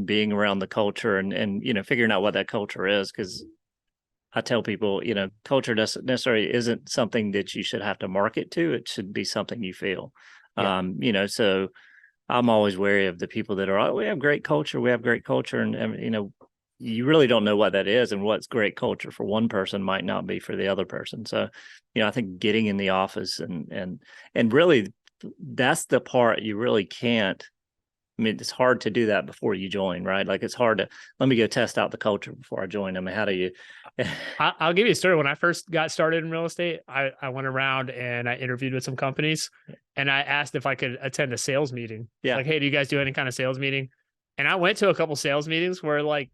being around the culture and figuring out what that culture is. Because I tell people, culture doesn't necessarily isn't something that you should have to market to. It should be something you feel. Yeah. So I'm always wary of the people that are, oh, we have great culture. We have great culture. And you really don't know what that is, and what's great culture for one person might not be for the other person. So, I think getting in the office and really that's the part you really can't. I mean, it's hard to do that before you join, right? Like it's hard to, let me go test out the culture before I join. I mean, how do you? I'll give you a story. When I first got started in real estate, I went around and I interviewed with some companies, and I asked if I could attend a sales meeting. Yeah. Like, hey, do you guys do any kind of sales meeting? And I went to a couple sales meetings where like,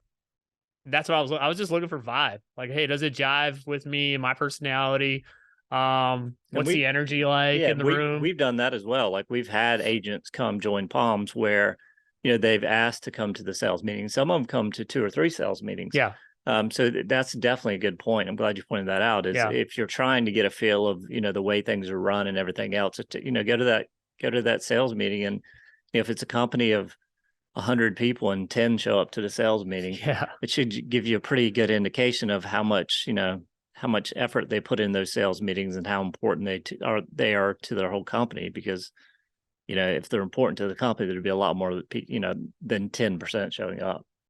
that's what I was just looking for vibe. Like, hey, does it jive with me and my personality? What's the energy like in the room? We've done that as well. Like we've had agents come join Palms where, they've asked to come to the sales meeting. Some of them come to 2 or 3 sales meetings. Yeah. So that's definitely a good point. I'm glad you pointed that out. Is if you're trying to get a feel of, the way things are run and everything else, go to that sales meeting. And if it's a company of 100 people and 10 show up to the sales meeting, it should give you a pretty good indication of how much effort they put in those sales meetings and how important they are to their whole company. Because, if they're important to the company, there'd be a lot more, than 10% showing up.